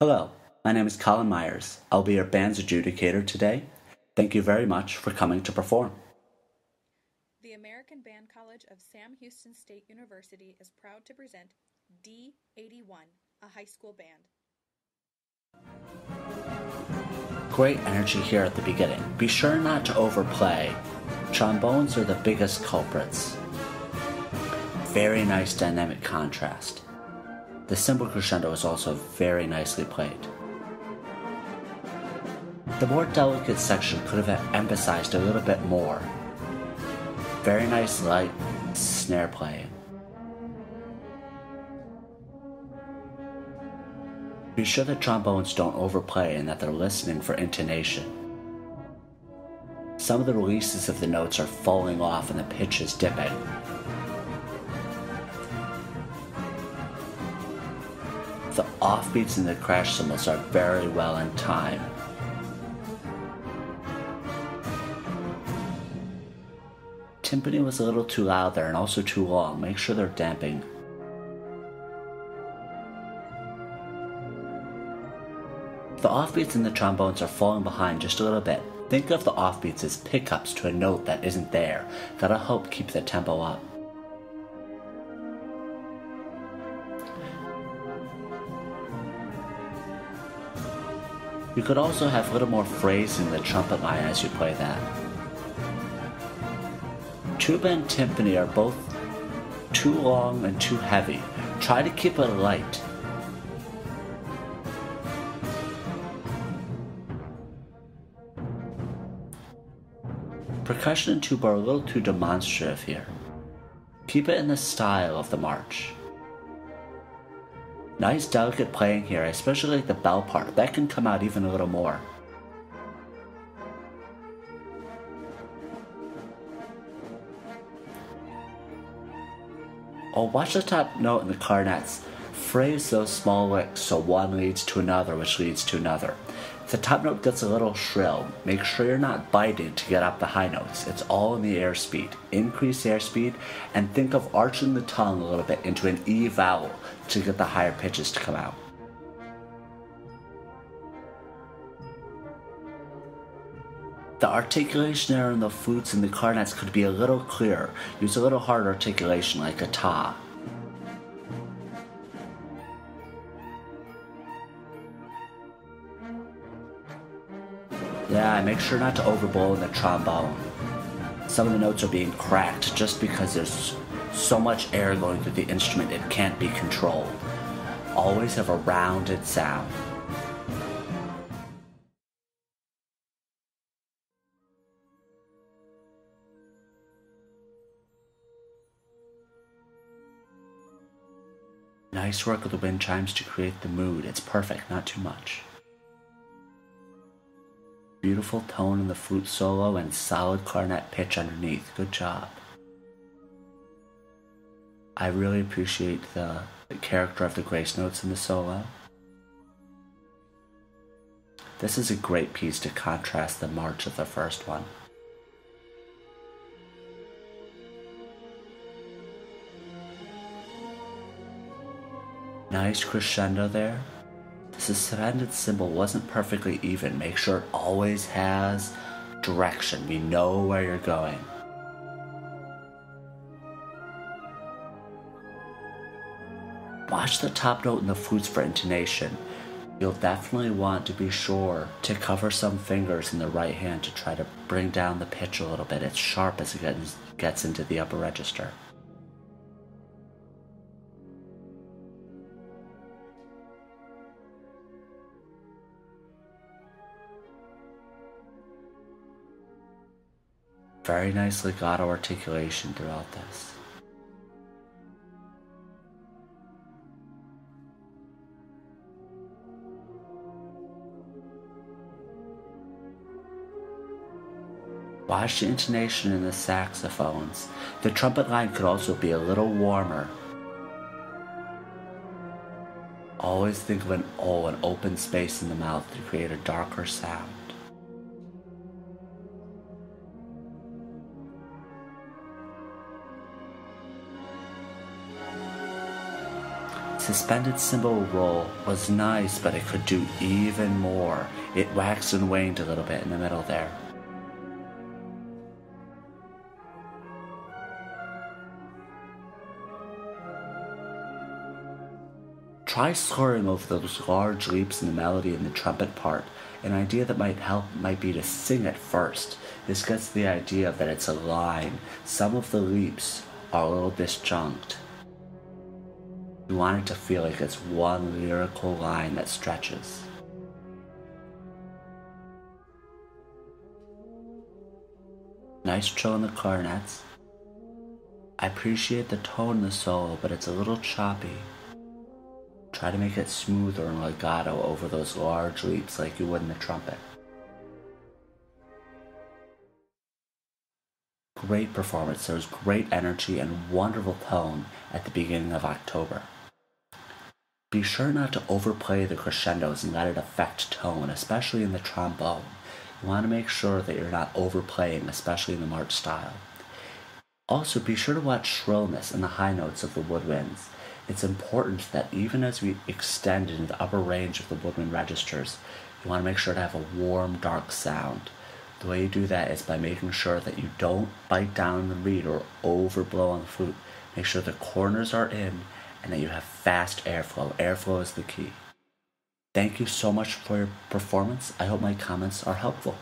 Hello, my name is Collin Myers. I'll be your band's adjudicator today. Thank you very much for coming to perform. The American Band College of Sam Houston State University is proud to present D81, a high school band. Great energy here at the beginning. Be sure not to overplay. Trombones are the biggest culprits. Very nice dynamic contrast. The cymbal crescendo is also very nicely played. The more delicate section could have emphasized a little bit more. Very nice light snare playing. Be sure that trombones don't overplay and that they're listening for intonation. Some of the releases of the notes are falling off and the pitch is dipping. The offbeats and the crash cymbals are very well in time. Timpani was a little too loud there and also too long. Make sure they're damping. The offbeats and the trombones are falling behind just a little bit. Think of the offbeats as pickups to a note that isn't there. That'll help keep the tempo up. You could also have a little more phrase in the trumpet line as you play that. Tuba and timpani are both too long and too heavy. Try to keep it light. Percussion and tuba are a little too demonstrative here. Keep it in the style of the march. Nice delicate playing here, especially like the bell part. That can come out even a little more. Oh, watch the top note in the clarinets. Phrase those small licks so one leads to another, which leads to another. If the top note gets a little shrill, make sure you're not biting to get up the high notes. It's all in the airspeed. Increase airspeed and think of arching the tongue a little bit into an E vowel to get the higher pitches to come out. The articulation there in the flutes and the clarinets could be a little clearer. Use a little harder articulation like a ta. Yeah, make sure not to overblow in the trombone. Some of the notes are being cracked just because there's so much air going through the instrument it can't be controlled. Always have a rounded sound. Nice work with the wind chimes to create the mood. It's perfect, not too much. Beautiful tone in the flute solo and solid clarinet pitch underneath. Good job. I really appreciate the character of the grace notes in the solo. This is a great piece to contrast the march of the first one. Nice crescendo there. The suspended cymbal wasn't perfectly even. Make sure it always has direction. We know where you're going. Watch the top note in the flutes for intonation. You'll definitely want to be sure to cover some fingers in the right hand to try to bring down the pitch a little bit. It's sharp as it gets into the upper register. Very nice legato articulation throughout this. Watch the intonation in the saxophones. The trumpet line could also be a little warmer. Always think of an O, an open space in the mouth to create a darker sound. Suspended cymbal roll was nice, but it could do even more. It waxed and waned a little bit in the middle there. Try slurring over those large leaps in the melody in the trumpet part. An idea that might help might be to sing it first. This gets the idea that it's a line. Some of the leaps are a little disjunct. You want it to feel like it's one lyrical line that stretches. Nice trill in the clarinets. I appreciate the tone in the solo, but it's a little choppy. Try to make it smoother and legato over those large leaps like you would in the trumpet. Great performance. There was great energy and wonderful tone at the beginning of October. Be sure not to overplay the crescendos and let it affect tone, especially in the trombone. You want to make sure that you're not overplaying, especially in the march style. Also, be sure to watch shrillness in the high notes of the woodwinds. It's important that even as we extend into the upper range of the woodwind registers, you want to make sure to have a warm, dark sound. The way you do that is by making sure that you don't bite down on the reed or overblow on the flute. Make sure the corners are in and that you have fast airflow. Airflow is the key. Thank you so much for your performance. I hope my comments are helpful.